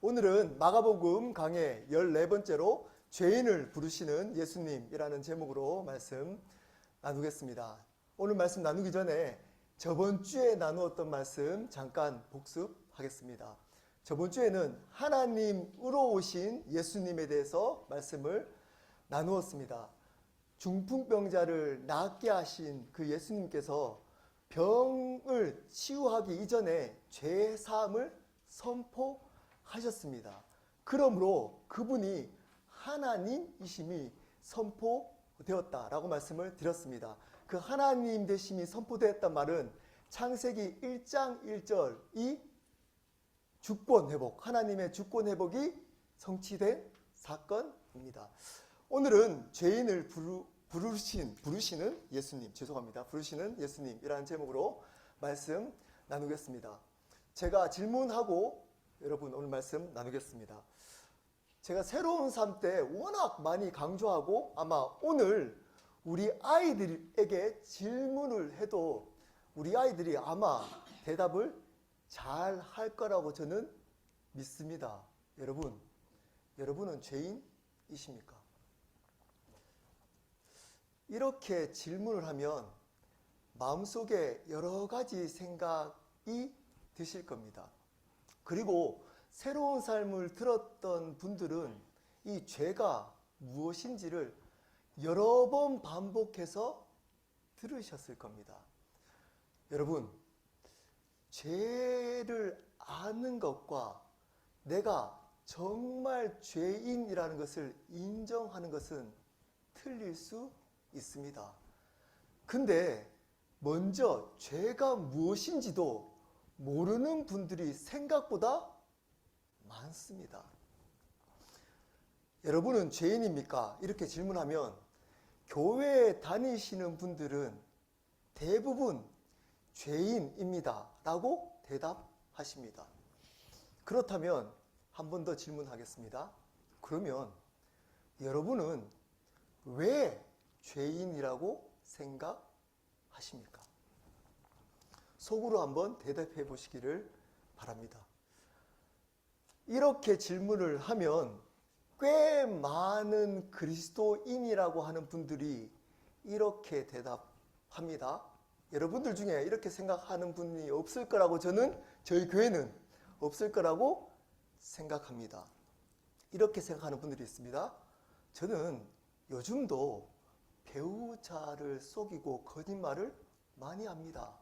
오늘은 마가복음 강해 14번째로 죄인을 부르시는 예수님이라는 제목으로 말씀 나누겠습니다. 오늘 말씀 나누기 전에 저번 주에 나누었던 말씀 잠깐 복습하겠습니다. 저번 주에는 하나님으로 오신 예수님에 대해서 말씀을 나누었습니다. 중풍병자를 낫게 하신 그 예수님께서 병을 치유하기 이전에 죄 사함을 선포하셨습니다. 그러므로 그분이 하나님이심이 선포되었다라고 말씀을 드렸습니다. 그 하나님 되심이 선포되었단 말은 창세기 1장 1절 이 주권 회복, 하나님의 주권 회복이 성취된 사건입니다. 오늘은 죄인을 부르시는 예수님, 부르시는 예수님이라는 제목으로 말씀 나누겠습니다. 제가 질문하고 여러분 오늘 말씀 나누겠습니다. 제가 새로운 삶 때 워낙 많이 강조하고 아마 오늘 우리 아이들에게 질문을 해도 우리 아이들이 아마 대답을 잘 할 거라고 저는 믿습니다. 여러분은 죄인이십니까? 이렇게 질문을 하면 마음속에 여러 가지 생각이 드실 겁니다. 그리고 새로운 삶을 들었던 분들은 이 죄가 무엇인지를 여러 번 반복해서 들으셨을 겁니다. 여러분, 죄를 아는 것과 내가 정말 죄인이라는 것을 인정하는 것은 틀릴 수 있습니다. 근데 먼저 죄가 무엇인지도 모르는 분들이 생각보다 많습니다. 여러분은 죄인입니까? 이렇게 질문하면 교회에 다니시는 분들은 대부분 죄인입니다 라고 대답하십니다. 그렇다면 한 번 더 질문하겠습니다. 그러면 여러분은 왜 죄인이라고 생각하십니까? 속으로 한번 대답해 보시기를 바랍니다. 이렇게 질문을 하면 꽤 많은 그리스도인이라고 하는 분들이 이렇게 대답합니다. 여러분들 중에 이렇게 생각하는 분이 없을 거라고 저희 교회는 없을 거라고 생각합니다. 이렇게 생각하는 분들이 있습니다. 저는 요즘도 배우자를 속이고 거짓말을 많이 합니다.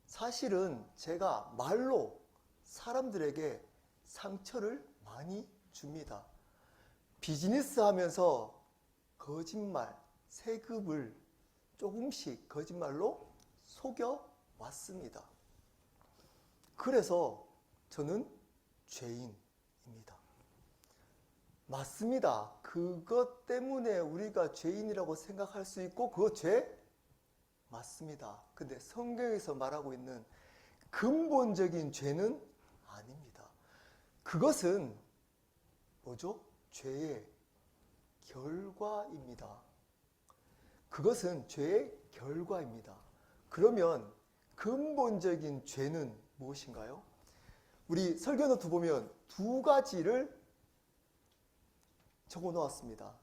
사실은 제가 말로 사람들에게 상처를 많이 줍니다. 비즈니스 하면서 거짓말, 세금을 조금씩 거짓말로 속여왔습니다. 그래서 저는 죄인입니다. 맞습니다. 그것 때문에 우리가 죄인이라고 생각할 수 있고 그거 죄 맞습니다. 근데 성경에서 말하고 있는 근본적인 죄는 아닙니다. 그것은 뭐죠? 죄의 결과입니다. 그것은 죄의 결과입니다. 그러면 근본적인 죄는 무엇인가요? 우리 설교노트 보면 두 가지를 적어 놓았습니다.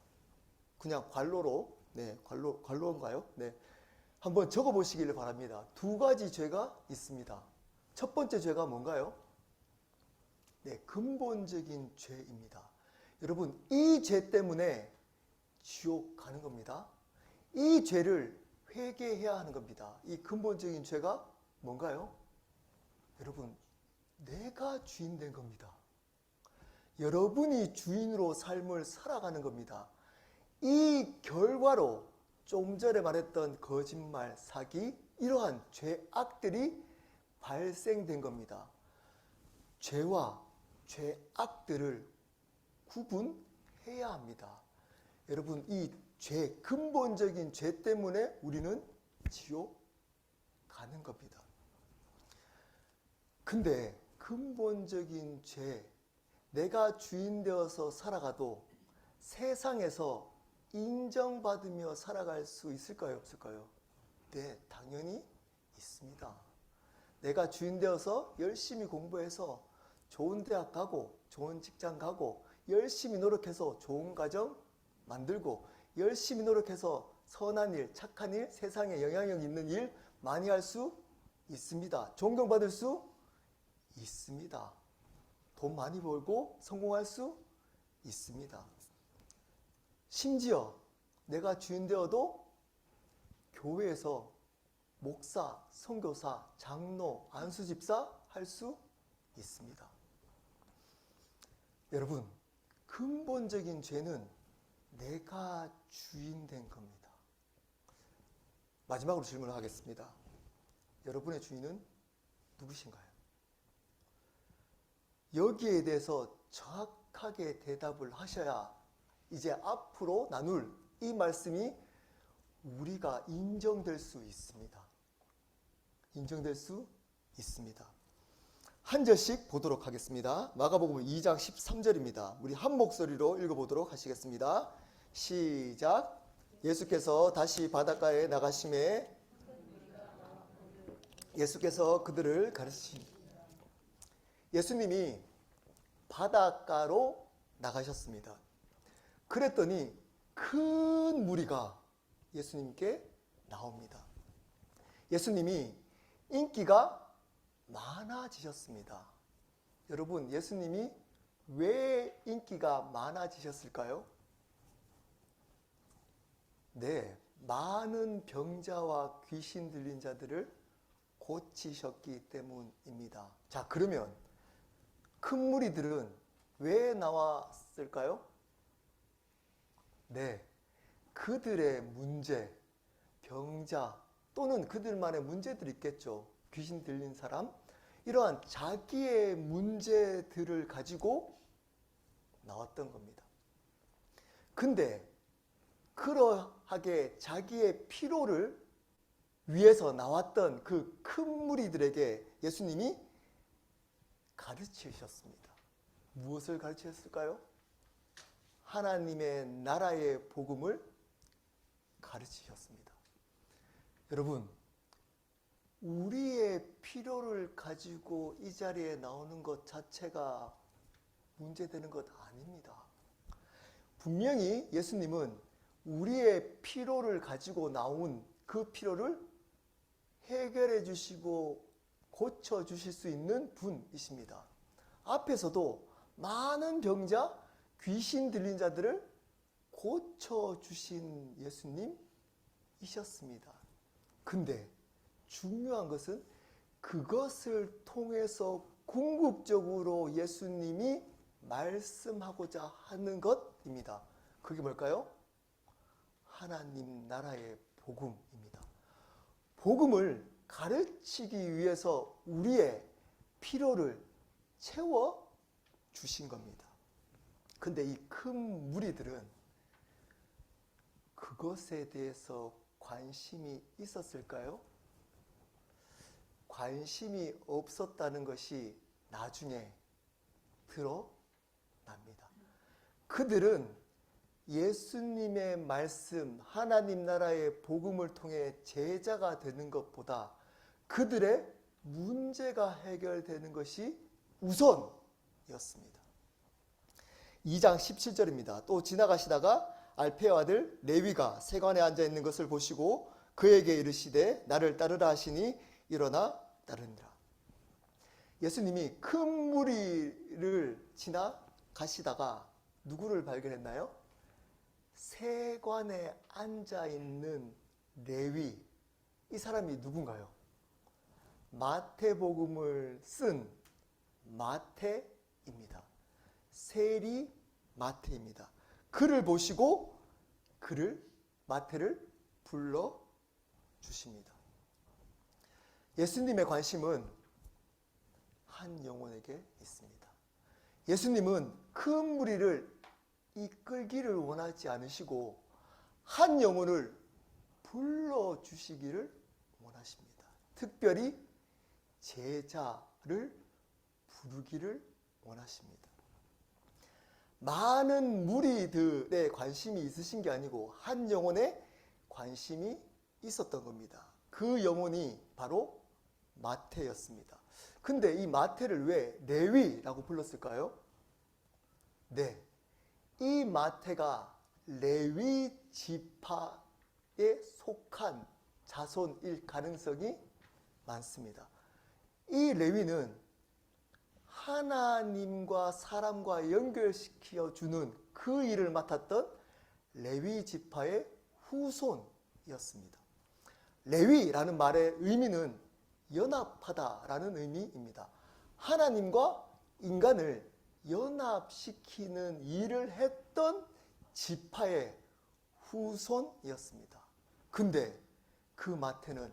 그냥 관로로, 관로인가요? 한번 적어 보시기를 바랍니다. 두 가지 죄가 있습니다. 첫 번째 죄가 뭔가요? 근본적인 죄입니다. 여러분, 이 죄 때문에 지옥 가는 겁니다. 이 죄를 회개해야 하는 겁니다. 이 근본적인 죄가 뭔가요? 여러분, 내가 주인 된 겁니다. 여러분이 주인으로 삶을 살아가는 겁니다. 이 결과로 좀 전에 말했던 거짓말, 사기, 이러한 죄악들이 발생된 겁니다. 죄와 죄악들을 구분해야 합니다. 여러분, 이 죄, 근본적인 죄 때문에 우리는 지옥 가는 겁니다. 근데 근본적인 죄, 내가 주인 되어서 살아가도 세상에서 인정받으며 살아갈 수 있을까요? 없을까요? 네, 당연히 있습니다. 내가 주인 되어서 열심히 공부해서 좋은 대학 가고 좋은 직장 가고 열심히 노력해서 좋은 가정 만들고 열심히 노력해서 선한 일, 착한 일, 세상에 영향력 있는 일 많이 할 수 있습니다. 존경받을 수 있습니다. 돈 많이 벌고 성공할 수 있습니다. 심지어 내가 주인 되어도 교회에서 목사, 선교사, 장로, 안수집사 할 수 있습니다. 여러분, 근본적인 죄는 내가 주인 된 겁니다. 마지막으로 질문을 하겠습니다. 여러분의 주인은 누구신가요? 여기에 대해서 정확하게 대답을 하셔야 이제 앞으로 나눌 이 말씀이 우리가 인정될 수 있습니다. 인정될 수 있습니다. 한 절씩 보도록 하겠습니다. 마가복음 2장 13절입니다. 우리 한 목소리로 읽어보도록 하시겠습니다. 시작. 예수께서 다시 바닷가에 나가심에 예수께서 그들을 가르치니 예수님이 바닷가로 나가셨습니다. 그랬더니 큰 무리가 예수님께 나옵니다. 예수님이 인기가 많아지셨습니다. 여러분, 예수님이 왜 인기가 많아지셨을까요? 네, 많은 병자와 귀신 들린 자들을 고치셨기 때문입니다. 자, 그러면 큰 무리들은 왜 나왔을까요? 네, 그들의 문제, 병자 또는 그들만의 문제들이 있겠죠. 귀신 들린 사람, 이러한 자기의 문제들을 가지고 나왔던 겁니다. 근데 그러하게 자기의 피로를 위해서 나왔던 그 큰 무리들에게 예수님이 가르치셨습니다. 무엇을 가르치셨을까요? 하나님의 나라의 복음을 가르치셨습니다. 여러분, 우리의 필요를 가지고 이 자리에 나오는 것 자체가 문제되는 것 아닙니다. 분명히 예수님은 우리의 필요를 가지고 나온 그 필요를 해결해 주시고 고쳐 주실 수 있는 분이십니다. 앞에서도 많은 병자, 귀신 들린 자들을 고쳐 주신 예수님이셨습니다. 근데 중요한 것은 그것을 통해서 궁극적으로 예수님이 말씀하고자 하는 것입니다. 그게 뭘까요? 하나님 나라의 복음입니다. 복음을 가르치기 위해서 우리의 필요를 채워 주신 겁니다. 근데 이 큰 무리들은 그것에 대해서 관심이 있었을까요? 관심이 없었다는 것이 나중에 드러납니다. 그들은 예수님의 말씀, 하나님 나라의 복음을 통해 제자가 되는 것보다 그들의 문제가 해결되는 것이 우선이었습니다. 2장 17절입니다. 또 지나가시다가 알페의 아들 레위가 세관에 앉아 있는 것을 보시고 그에게 이르시되 나를 따르라 하시니 일어나 따르니라. 예수님이 큰 무리를 지나가시다가 누구를 발견했나요? 세관에 앉아있는 레위, 이 사람이 누군가요? 마태복음을 쓴 마태입니다. 세리 마태입니다. 그를 보시고 마태를 불러주십니다. 예수님의 관심은 한 영혼에게 있습니다. 예수님은 큰 무리를 이끌기를 원하지 않으시고 한 영혼을 불러주시기를 원하십니다. 특별히 제자를 부르기를 원하십니다. 많은 무리들의 관심이 있으신 게 아니고 한 영혼에 관심이 있었던 겁니다. 그 영혼이 바로 마태였습니다. 근데 이 마태를 왜 레위라고 불렀을까요? 네, 이 마태가 레위 지파에 속한 자손일 가능성이 많습니다. 이 레위는 하나님과 사람과 연결시켜 주는 그 일을 맡았던 레위 지파의 후손이었습니다. 레위라는 말의 의미는 연합하다라는 의미입니다. 하나님과 인간을 연합시키는 일을 했던 지파의 후손이었습니다. 근데 그 마태는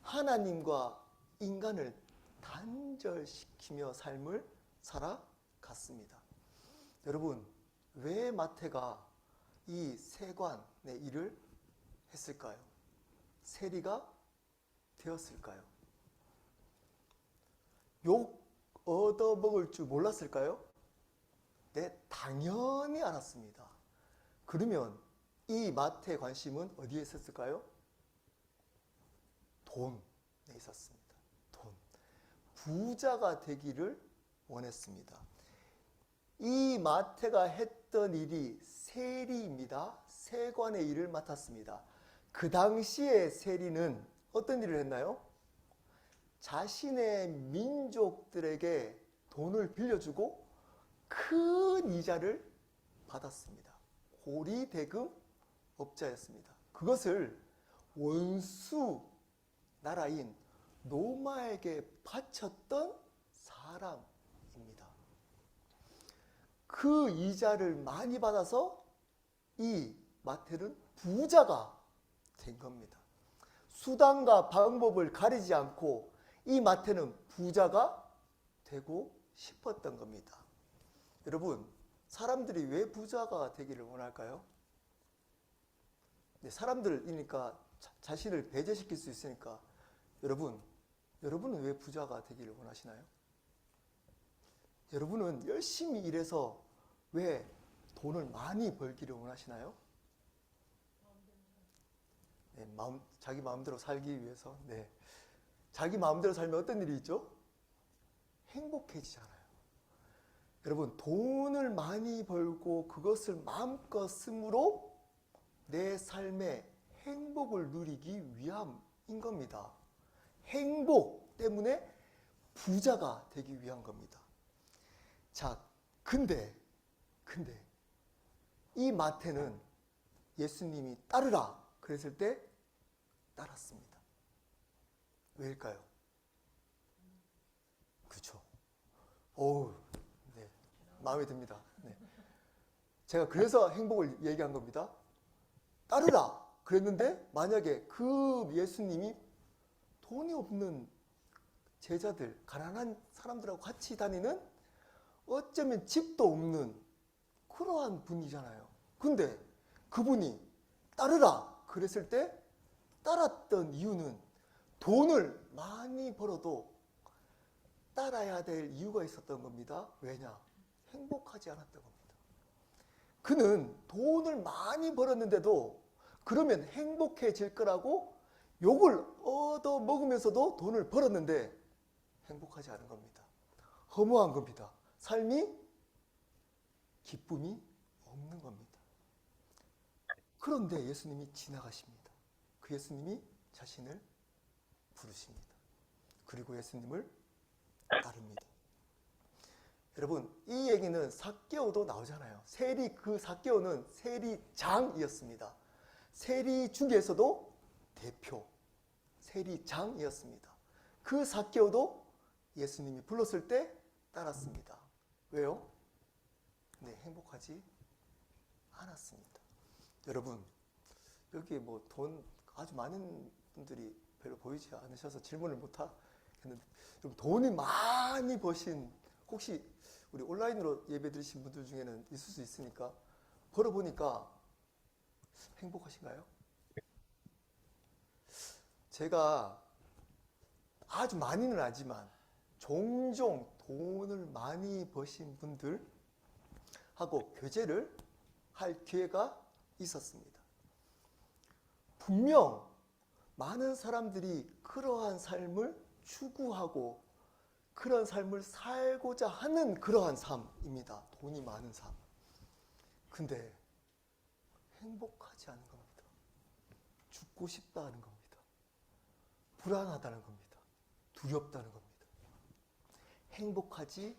하나님과 인간을 단절시키며 삶을 살아갔습니다. 여러분, 왜 마태가 이 세관의 일을 했을까요? 세리가 되었을까요? 욕 얻어먹을 줄 몰랐을까요? 네, 당연히 알았습니다. 그러면 이 마태의 관심은 어디에 있었을까요? 돈에 있었습니다. 돈. 부자가 되기를 원했습니다. 이 마태가 했던 일이 세리입니다. 세관의 일을 맡았습니다. 그 당시에 세리는 어떤 일을 했나요? 자신의 민족들에게 돈을 빌려주고 큰 이자를 받았습니다. 고리대금 업자였습니다. 그것을 원수 나라인 로마에게 바쳤던 사람입니다. 그 이자를 많이 받아서 이 마태는 부자가 된 겁니다. 수단과 방법을 가리지 않고 이 마태는 부자가 되고 싶었던 겁니다. 여러분, 사람들이 왜 부자가 되기를 원할까요? 네, 사람들이니까 자신을 배제시킬 수 있으니까 여러분은 왜 부자가 되기를 원하시나요? 여러분은 열심히 일해서 왜 돈을 많이 벌기를 원하시나요? 네, 자기 마음대로 살기 위해서. 네. 자기 마음대로 살면 어떤 일이 있죠? 행복해지잖아요. 여러분, 돈을 많이 벌고 그것을 마음껏 쓰므로 내 삶의 행복을 누리기 위함인 겁니다. 행복 때문에 부자가 되기 위한 겁니다. 자, 근데 이 마태는 예수님이 따르라 그랬을 때 따랐습니다. 왜일까요? 그렇죠. 네, 마음에 듭니다. 네. 제가 그래서 행복을 얘기한 겁니다. 따르라 그랬는데 만약에 그 예수님이 돈이 없는 제자들, 가난한 사람들하고 같이 다니는 어쩌면 집도 없는 그러한 분이잖아요. 근데 그분이 따르라 그랬을 때 따랐던 이유는 돈을 많이 벌어도 따라야 될 이유가 있었던 겁니다. 왜냐? 행복하지 않았던 겁니다. 그는 돈을 많이 벌었는데도 그러면 행복해질 거라고 욕을 얻어 먹으면서도 돈을 벌었는데 행복하지 않은 겁니다. 허무한 겁니다. 삶이 기쁨이 없는 겁니다. 그런데 예수님이 지나가십니다. 그 예수님이 자신을 부르십니다. 그리고 예수님을 따릅니다. 여러분, 이 얘기는 삭개오도 나오잖아요. 그 삭개오는 세리장이었습니다. 세리 중에서도 대표 세리장이었습니다. 그 삭개오도 예수님이 불렀을 때 따랐습니다. 왜요? 네, 행복하지 않았습니다. 여러분, 여기 뭐 돈 아주 많은 분들이 별로 보이지 않으셔서 질문을 못 하겠는데, 돈이 많이 버신, 혹시 우리 온라인으로 예배 드리신 분들 중에는 있을 수 있으니까 벌어보니까 행복하신가요? 제가 아주 많이는 아니지만 종종 돈을 많이 버신 분들하고 교제를 할 기회가 있었습니다. 분명 많은 사람들이 그러한 삶을 추구하고 그런 삶을 살고자 하는 그러한 삶입니다. 돈이 많은 삶. 근데 행복하지 않은 겁니다. 죽고 싶다는 겁니다. 불안하다는 겁니다. 두렵다는 겁니다. 행복하지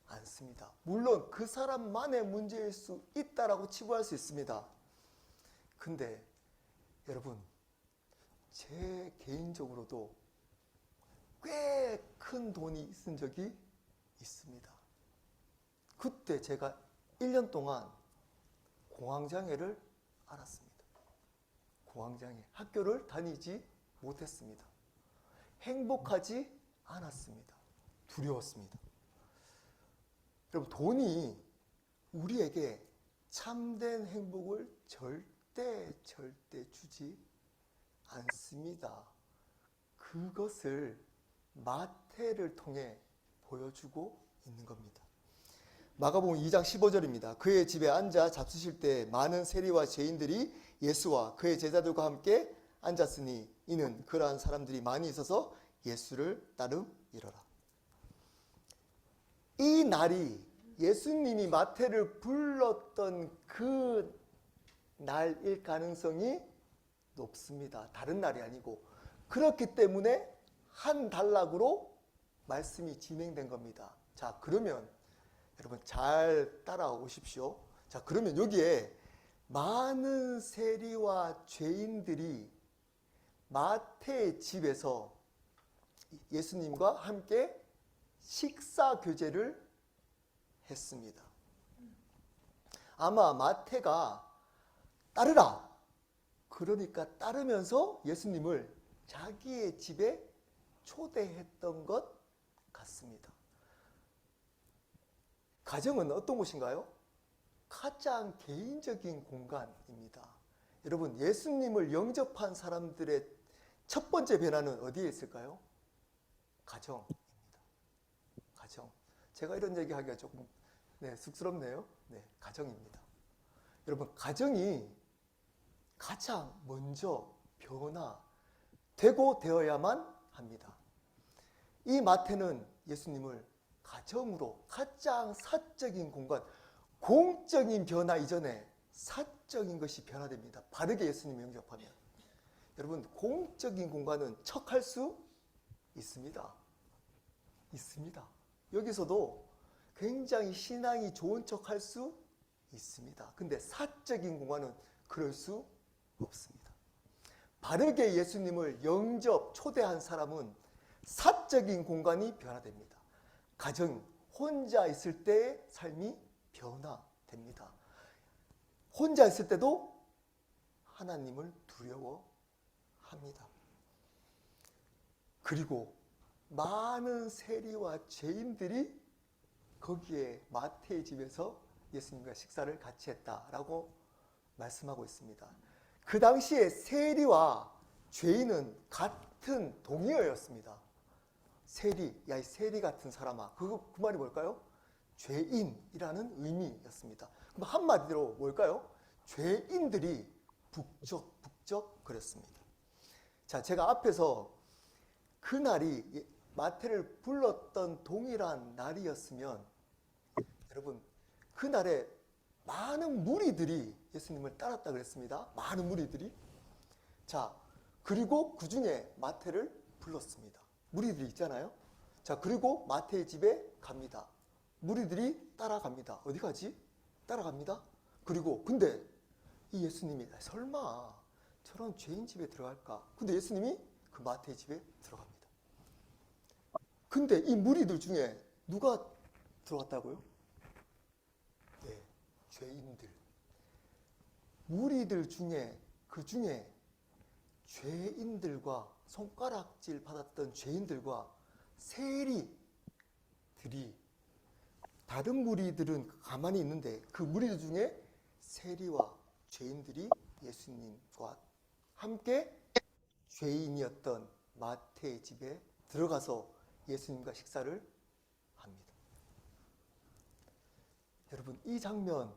않습니다. 물론 그 사람만의 문제일 수 있다라고 치부할 수 있습니다. 근데 여러분, 제 개인적으로도 꽤 큰 돈이 있은 적이 있습니다. 그때 제가 1년 동안 공황장애를 앓았습니다. 공황장애. 학교를 다니지 못했습니다. 행복하지 않았습니다. 두려웠습니다. 여러분, 돈이 우리에게 참된 행복을 절대 주지 않습니다. 그것을 마태를 통해 보여주고 있는 겁니다. 마가복음 2장 15절입니다. 그의 집에 앉아 잡수실 때 많은 세리와 죄인들이 예수와 그의 제자들과 함께 앉았으니 이는 그러한 사람들이 많이 있어서 예수를 따름이러라. 이 날이 예수님이 마태를 불렀던 그 날일 가능성이 높습니다. 다른 날이 아니고. 그렇기 때문에 한 단락으로 말씀이 진행된 겁니다. 자, 그러면 여러분 잘 따라오십시오. 자, 그러면 여기에 많은 세리와 죄인들이 마태의 집에서 예수님과 함께 식사 교제를 했습니다. 아마 마태가 따르라, 그러니까 따르면서 예수님을 자기의 집에 초대했던 것 같습니다. 가정은 어떤 곳인가요? 가장 개인적인 공간입니다. 여러분, 예수님을 영접한 사람들의 첫 번째 변화는 어디에 있을까요? 가정입니다. 가정. 제가 이런 얘기하기가 조금 쑥스럽네요. 가정입니다. 여러분, 가정이 가장 먼저 변화되고 되어야만 합니다. 이 마태는 예수님을 가정으로 가장 사적인 공간, 공적인 변화 이전에 사적인 것이 변화됩니다. 바르게 예수님을 영접하면. 여러분, 공적인 공간은 척할 수 있습니다. 있습니다. 여기서도 굉장히 신앙이 좋은 척할 수 있습니다. 근데 사적인 공간은 그럴 수 없습니다. 바르게 예수님을 영접, 초대한 사람은 사적인 공간이 변화됩니다. 가정, 혼자 있을 때의 삶이 변화됩니다. 혼자 있을 때도 하나님을 두려워합니다. 그리고 많은 세리와 죄인들이 거기에 마태의 집에서 예수님과 식사를 같이 했다라고 말씀하고 있습니다. 그 당시에 세리와 죄인은 같은 동의어였습니다. 세리, 야 이 세리 같은 사람아. 그 말이 뭘까요? 죄인이라는 의미였습니다. 그럼 한마디로 뭘까요? 죄인들이 북적북적 그랬습니다. 자, 제가 앞에서 그 날이 마태를 불렀던 동일한 날이었으면 여러분, 그 날에 많은 무리들이 예수님을 따랐다 그랬습니다. 많은 무리들이. 자, 그리고 그 중에 마태를 불렀습니다. 무리들이 있잖아요. 자, 그리고 마태의 집에 갑니다. 무리들이 따라갑니다. 어디 가지? 따라갑니다. 그리고 근데 이 예수님이 설마 저런 죄인 집에 들어갈까? 근데 예수님이 그 마태의 집에 들어갑니다. 근데 이 무리들 중에 누가 들어갔다고요? 네, 죄인들. 무리들 중에 그 중에 죄인들과 손가락질 받았던 죄인들과 세리들이, 다른 무리들은 가만히 있는데 그 무리들 중에 세리와 죄인들이 예수님과 함께 죄인이었던 마태의 집에 들어가서 예수님과 식사를 합니다. 여러분, 이 장면이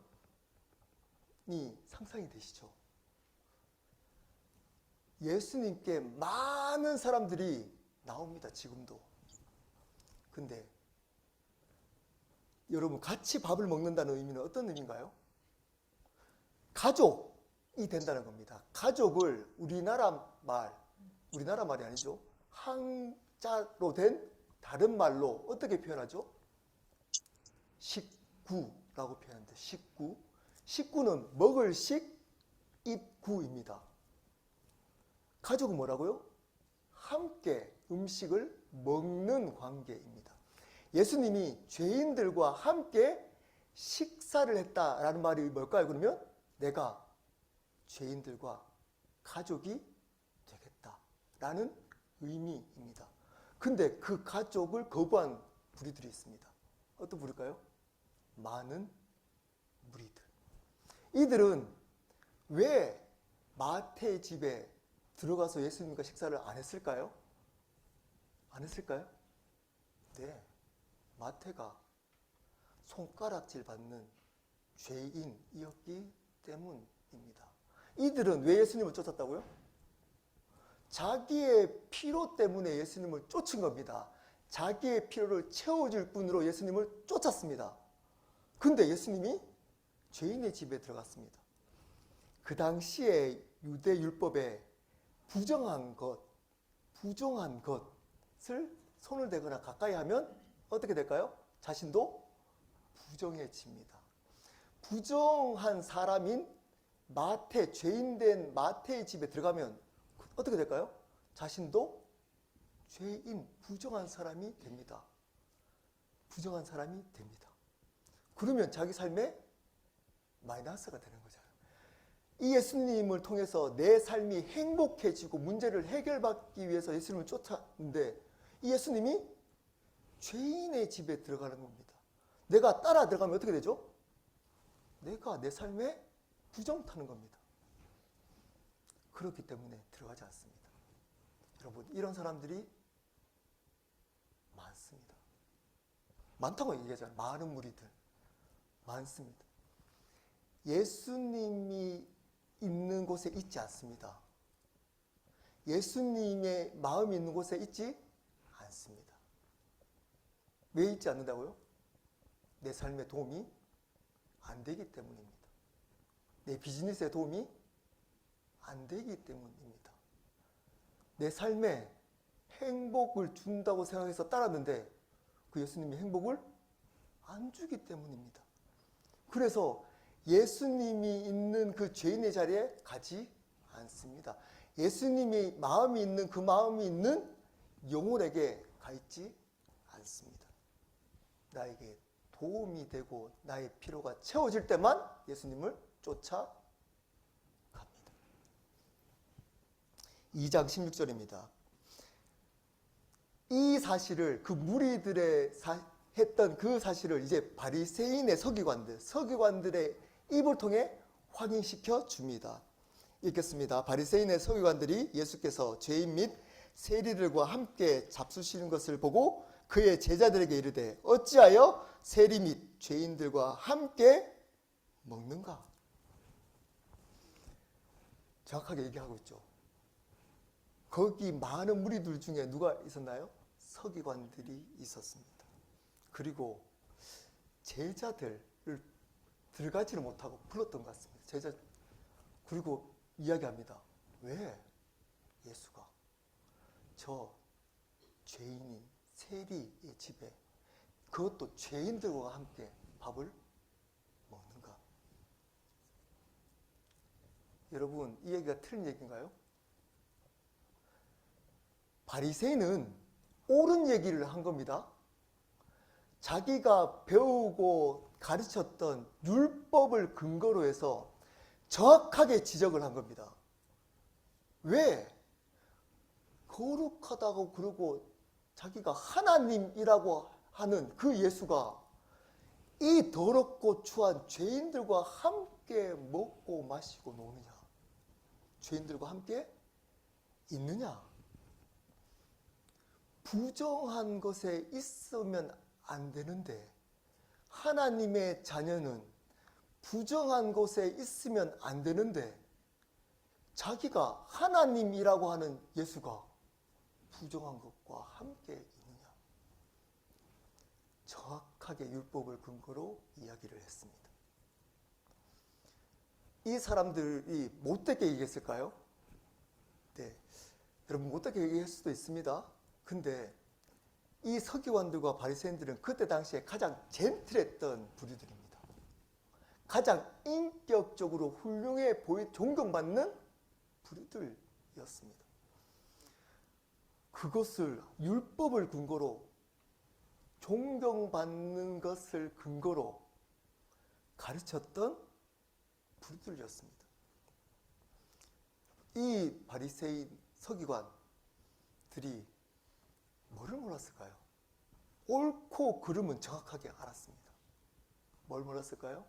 상상이 되시죠? 예수님께 많은 사람들이 나옵니다. 지금도. 근데 여러분, 같이 밥을 먹는다는 의미는 어떤 의미인가요? 가족이 된다는 겁니다. 가족을 우리나라 말이 아니죠. 한자로 된 다른 말로 어떻게 표현하죠? 식구라고 표현합니다. 식구. 식구는 먹을 식, 입구입니다. 가족은 뭐라고요? 함께 음식을 먹는 관계입니다. 예수님이 죄인들과 함께 식사를 했다라는 말이 뭘까요? 그러면 내가 죄인들과 가족이 되겠다라는 의미입니다. 근데 그 가족을 거부한 무리들이 있습니다. 어떤 무리일까요? 많은 무리들. 이들은 왜 마태의 집에 들어가서 예수님과 식사를 안 했을까요? 안 했을까요? 네. 마태가 손가락질 받는 죄인이었기 때문입니다. 이들은 왜 예수님을 쫓았다고요? 자기의 필요 때문에 예수님을 쫓은 겁니다. 자기의 필요를 채워줄 뿐으로 예수님을 쫓았습니다. 근데 예수님이 죄인의 집에 들어갔습니다. 그 당시에 유대 율법에 부정한 것을 손을 대거나 가까이 하면 어떻게 될까요? 자신도 부정해집니다. 부정한 사람인 마태, 죄인된 마태의 집에 들어가면 어떻게 될까요? 자신도 죄인, 부정한 사람이 됩니다. 부정한 사람이 됩니다. 그러면 자기 삶에 마이너스가 되는 거잖아요. 이 예수님을 통해서 내 삶이 행복해지고 문제를 해결받기 위해서 예수님을 쫓았는데 이 예수님이 죄인의 집에 들어가는 겁니다. 내가 따라 들어가면 어떻게 되죠? 내가 내 삶에 부정 타는 겁니다. 그렇기 때문에 들어가지 않습니다. 여러분, 이런 사람들이 많습니다. 많다고 얘기하잖아요. 많은 무리들. 많습니다. 예수님이 있는 곳에 있지 않습니다. 예수님의 마음이 있는 곳에 있지 않습니다. 왜 있지 않는다고요? 내 삶에 도움이 안 되기 때문입니다. 내 비즈니스에 도움이 안 되기 때문입니다. 내 삶에 행복을 준다고 생각해서 따랐는데 그 예수님이 행복을 안 주기 때문입니다. 그래서 예수님이 있는 그 죄인의 자리에 가지 않습니다. 예수님이 마음이 있는 그 마음이 있는 영혼에게 가 있지 않습니다. 나에게 도움이 되고 나의 필요가 채워질 때만 예수님을 쫓아갑니다. 2장 16절입니다. 이 사실을 그 무리들의 했던 그 사실을 이제 바리새인의 서기관들의 입을 통해 확인시켜 줍니다. 읽겠습니다. 바리새인의 서기관들이 예수께서 죄인 및 세리들과 함께 잡수시는 것을 보고 그의 제자들에게 이르되 어찌하여 세리 및 죄인들과 함께 먹는가? 정확하게 얘기하고 있죠. 거기 많은 무리들 중에 누가 있었나요? 서기관들이 있었습니다. 그리고 제자들을 들어가지를 못하고 불렀던 것 같습니다. 그리고 이야기합니다. 왜 예수가 저 죄인인 세리의 집에 그것도 죄인들과 함께 밥을 먹는가? 여러분, 이 얘기가 틀린 얘기인가요? 바리새인은 옳은 얘기를 한 겁니다. 자기가 배우고 가르쳤던 율법을 근거로 해서 정확하게 지적을 한 겁니다. 왜? 거룩하다고 그러고 자기가 하나님이라고 하는 그 예수가 이 더럽고 추한 죄인들과 함께 먹고 마시고 노느냐? 죄인들과 함께 있느냐? 부정한 것에 있으면 안 되는데 하나님의 자녀는 부정한 곳에 있으면 안 되는데 자기가 하나님이라고 하는 예수가 부정한 것과 함께 있느냐? 정확하게 율법을 근거로 이야기를 했습니다. 이 사람들이 못되게 얘기했을까요? 네, 여러분 못되게 얘기할 수도 있습니다. 근데 이 서기관들과 바리새인들은 그때 당시에 가장 젠틀했던 부류들입니다. 가장 인격적으로 훌륭해 존경받는 부류들이었습니다. 그것을 율법을 근거로 존경받는 것을 근거로 가르쳤던 부류들이었습니다. 이 바리새인 서기관들이 뭐를 몰랐을까요? 옳고 그름은 정확하게 알았습니다. 뭘 몰랐을까요?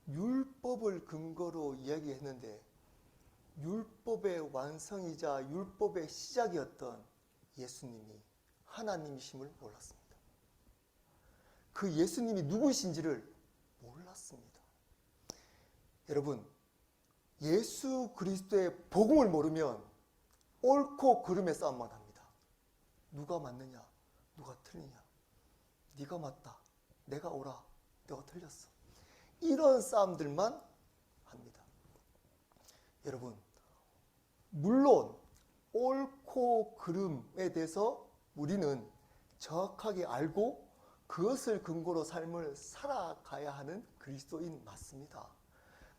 율법을 근거로 이야기했는데 율법의 완성이자 율법의 시작이었던 예수님이 하나님이심을 몰랐습니다. 그 예수님이 누구신지를 몰랐습니다. 여러분, 예수 그리스도의 복음을 모르면 옳고 그름의 싸움만 합니다. 누가 맞느냐, 누가 틀리냐, 네가 맞다, 내가 옳아, 내가 틀렸어. 이런 싸움들만 합니다. 여러분, 물론 옳고 그름에 대해서 우리는 정확하게 알고 그것을 근거로 삶을 살아가야 하는 그리스도인 맞습니다.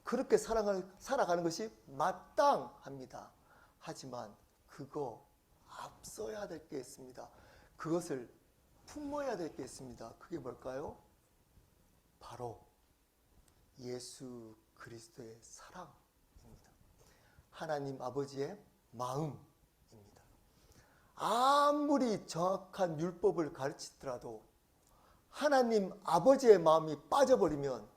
그렇게 살아가는 것이 마땅합니다. 하지만 그거 앞서야 될 게 있습니다. 그것을 품어야 될 게 있습니다. 그게 뭘까요? 바로 예수 그리스도의 사랑입니다. 하나님 아버지의 마음입니다. 아무리 정확한 율법을 가르치더라도 하나님 아버지의 마음이 빠져버리면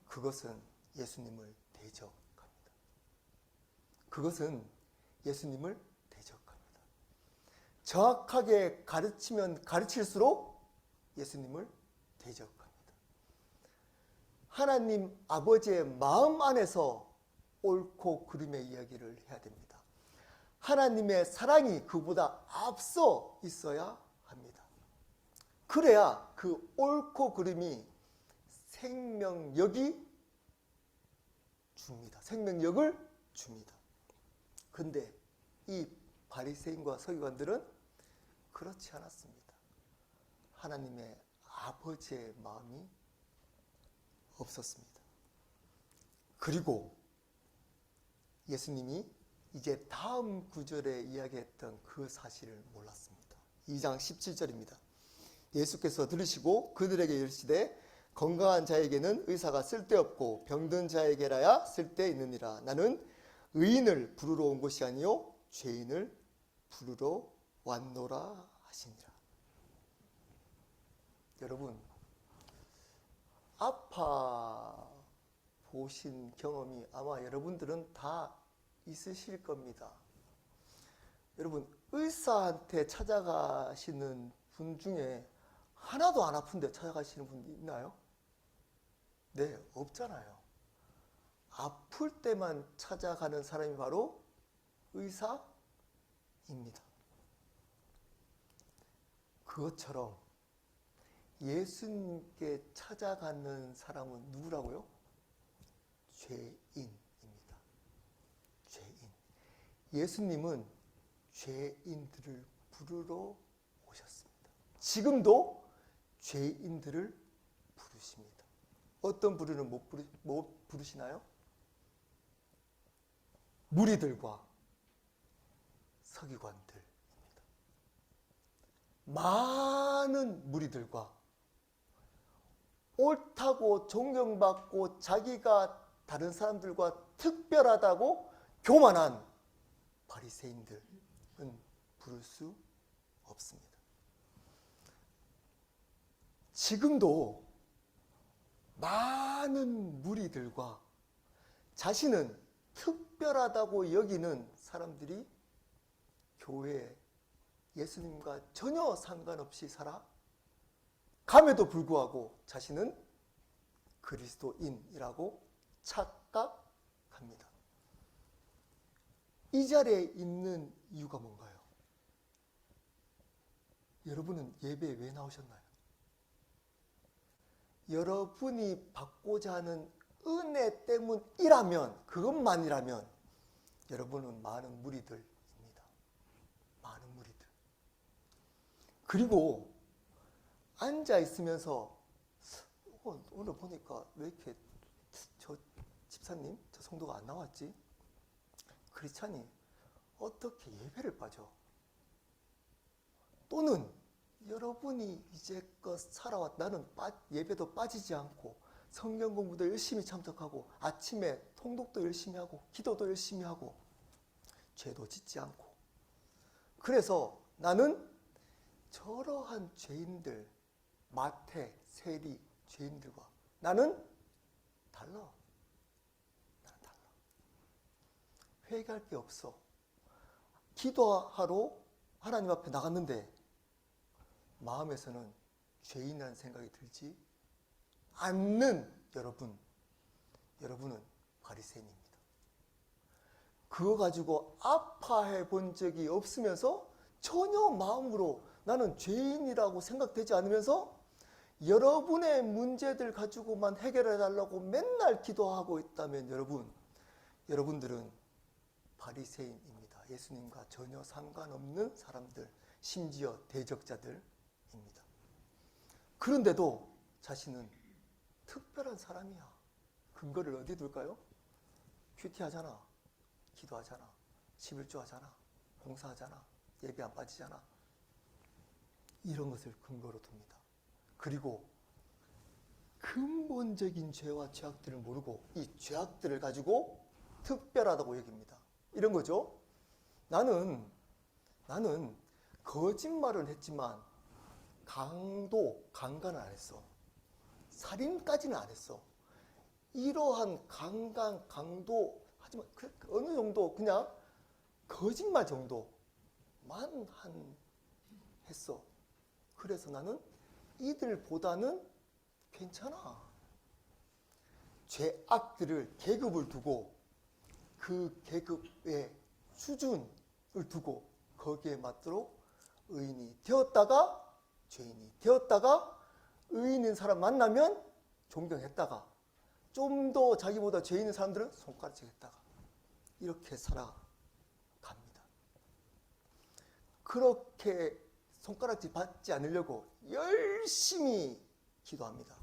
그것은 예수님을 대적합니다. 그것은 예수님을 대적합니다. 정확하게 가르치면 가르칠수록 예수님을 대적합니다. 하나님 아버지의 마음 안에서 옳고 그름의 이야기를 해야 됩니다. 하나님의 사랑이 그보다 앞서 있어야 합니다. 그래야 그 옳고 그름이 생명력이 줍니다. 생명력을 줍니다. 근데 이 바리새인과 서기관들은 그렇지 않았습니다. 하나님의 아버지의 마음이 없었습니다. 그리고 예수님이 이제 다음 구절에 이야기했던 그 사실을 몰랐습니다. 2장 17절입니다. 예수께서 들으시고 그들에게 이르시되 건강한 자에게는 의사가 쓸데없고 병든 자에게라야 쓸데있느니라. 나는 의인을 부르러 온 것이 아니요 죄인을 부르러 왔노라 하시니라. 여러분, 아파 보신 경험이 아마 여러분들은 다 있으실 겁니다. 여러분, 의사한테 찾아가시는 분 중에 하나도 안 아픈데 찾아가시는 분 있나요? 네, 없잖아요. 아플 때만 찾아가는 사람이 바로 의사입니다. 그것처럼 예수님께 찾아가는 사람은 누구라고요? 죄인입니다. 죄인. 예수님은 죄인들을 부르러 오셨습니다. 지금도 죄인들을 부르십니다. 어떤 부류는 못 부르시나요? 무리들과 서기관들입니다. 많은 무리들과 옳다고 존경받고 자기가 다른 사람들과 특별하다고 교만한 바리새인들은 부를 수 없습니다. 지금도 많은 무리들과 자신은 특별하다고 여기는 사람들이 교회에 예수님과 전혀 상관없이 살아감에도 불구하고 자신은 그리스도인이라고 착각합니다. 이 자리에 있는 이유가 뭔가요? 여러분은 예배에 왜 나오셨나요? 여러분이 받고자 하는 은혜 때문이라면, 그것만이라면 여러분은 많은 무리들입니다. 많은 무리들. 그리고 앉아 있으면서 오늘 보니까 왜 이렇게 저 집사님, 저 성도가 안 나왔지? 크리스찬이 어떻게 예배를 빠져? 또는 여러분이 이제껏 살아왔, 나는 예배도 빠지지 않고 성경 공부도 열심히 참석하고 아침에 통독도 열심히 하고 기도도 열심히 하고 죄도 짓지 않고, 그래서 나는 저러한 죄인들, 마태, 세리 죄인들과 나는 달라. 나는 달라. 회개할 게 없어. 기도하러 하나님 앞에 나갔는데 마음에서는 죄인이라는 생각이 들지 않는 여러분은 바리새인입니다. 그거 가지고 아파해 본 적이 없으면서 전혀 마음으로 나는 죄인이라고 생각되지 않으면서 여러분의 문제들 가지고만 해결해 달라고 맨날 기도하고 있다면 여러분들은 바리새인입니다. 예수님과 전혀 상관없는 사람들, 심지어 대적자들입니다. 그런데도 자신은 특별한 사람이야. 근거를 어디 둘까요? 큐티하잖아, 기도하잖아, 11조 하잖아, 봉사하잖아, 예배 안 빠지잖아. 이런 것을 근거로 둡니다. 그리고 근본적인 죄와 죄악들을 모르고 이 죄악들을 가지고 특별하다고 여깁니다. 이런 거죠. 나는 거짓말을 했지만 강간을 안 했어. 살인까지는 안 했어. 이러한 강도 하지만 어느 정도 그냥 거짓말 정도만 했어. 그래서 나는 이들보다는 괜찮아. 죄악들을 계급을 두고 그 계급의 수준을 두고 거기에 맞도록 의인이 되었다가 죄인이 되었다가 의인인 사람 만나면 존경했다가 좀 더 자기보다 죄 있는 사람들은 손가락질했다가 이렇게 살아갑니다. 그렇게 손가락질 받지 않으려고 열심히 기도합니다.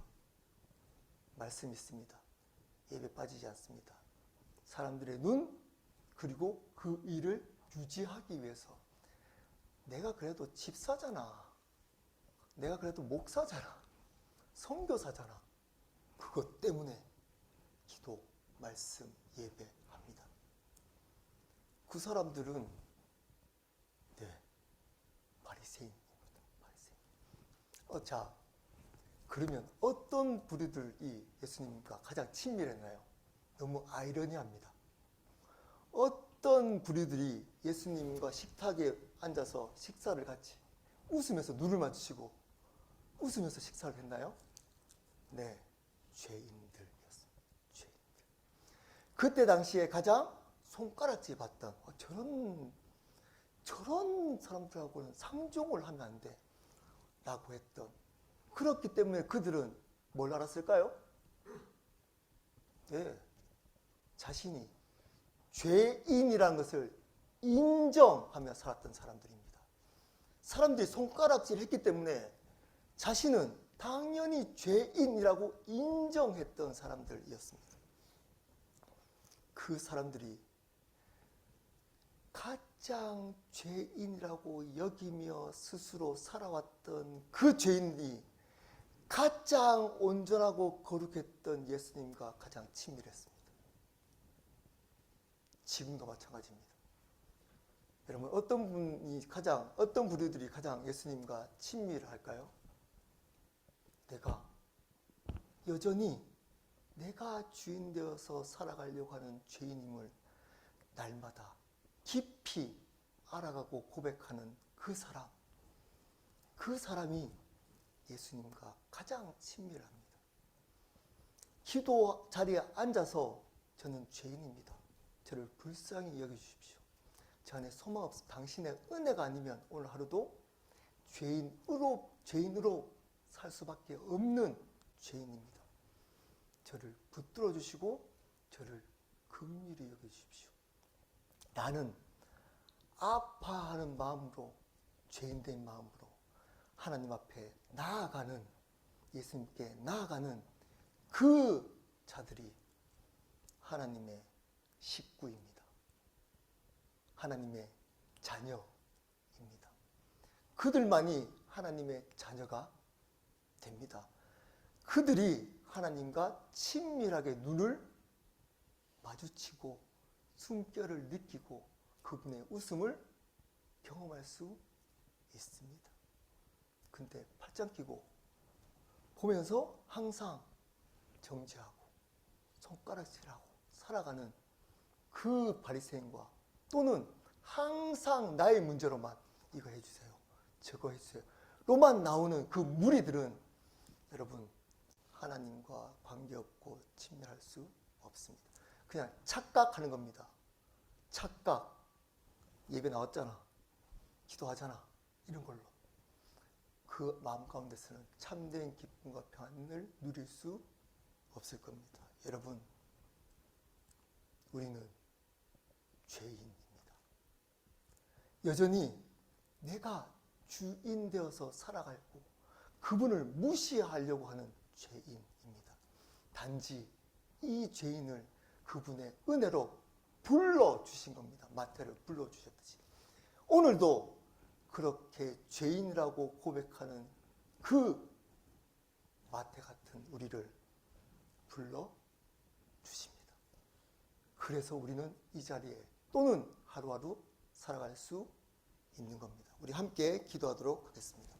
말씀 있습니다. 예배 빠지지 않습니다. 사람들의 눈 그리고 그 일을 유지하기 위해서 내가 그래도 집사잖아. 내가 그래도 목사잖아. 선교사잖아. 그것 때문에 기도, 말씀, 예배합니다. 그 사람들은 바리새인입니다. 바리새인. 자, 그러면 어떤 부류들이 예수님과 가장 친밀했나요? 너무 아이러니합니다. 어떤 부류들이 예수님과 식탁에 앉아서 식사를 같이 웃으면서 눈을 마주치고 웃으면서 식사를 했나요? 네, 죄인들이었습니다. 죄인들. 그때 당시에 가장 손가락질 받던 저런 사람들하고는 상종을 하면 안 돼 라고 했던, 그렇기 때문에 그들은 뭘 알았을까요? 네, 자신이 죄인이라는 것을 인정하며 살았던 사람들입니다. 사람들이 손가락질 했기 때문에 자신은 당연히 죄인이라고 인정했던 사람들이었습니다. 그 사람들이 가장 죄인이라고 여기며 스스로 살아왔던 그 죄인이 가장 온전하고 거룩했던 예수님과 가장 친밀했습니다. 지금도 마찬가지입니다. 여러분, 어떤 부류들이 가장 예수님과 친밀할까요? 내가 여전히 내가 주인 되어서 살아가려고 하는 죄인임을 날마다 깊이 알아가고 고백하는 그 사람이 예수님과 가장 친밀합니다. 기도 자리에 앉아서 저는 죄인입니다. 저를 불쌍히 여겨주십시오. 저 안에 소망 없어 당신의 은혜가 아니면 오늘 하루도 죄인으로 살 수밖에 없는 죄인입니다. 저를 붙들어 주시고 저를 긍휼히 여겨 주십시오. 나는 아파하는 마음으로, 죄인된 마음으로 하나님 앞에 나아가는, 예수님께 나아가는 그 자들이 하나님의 식구입니다. 하나님의 자녀입니다. 그들만이 하나님의 자녀가 됩니다. 그들이 하나님과 친밀하게 눈을 마주치고 숨결을 느끼고 그분의 웃음을 경험할 수 있습니다. 근데 팔짱 끼고 보면서 항상 정죄하고 손가락질하고 살아가는 그 바리새인과, 또는 항상 나의 문제로만 이거 해주세요, 저거 해주세요 로만 나오는 그 무리들은 여러분 하나님과 관계없고 친밀할 수 없습니다. 그냥 착각하는 겁니다. 착각. 예배 나왔잖아, 기도하잖아, 이런 걸로 그 마음 가운데서는 참된 기쁨과 평안을 누릴 수 없을 겁니다. 여러분, 우리는 죄인입니다. 여전히 내가 주인 되어서 살아가고 그분을 무시하려고 하는 죄인입니다. 단지 이 죄인을 그분의 은혜로 불러주신 겁니다. 마태를 불러주셨듯이 오늘도 그렇게 죄인이라고 고백하는 그 마태 같은 우리를 불러주십니다. 그래서 우리는 이 자리에 또는 하루하루 살아갈 수 있는 겁니다. 우리 함께 기도하도록 하겠습니다.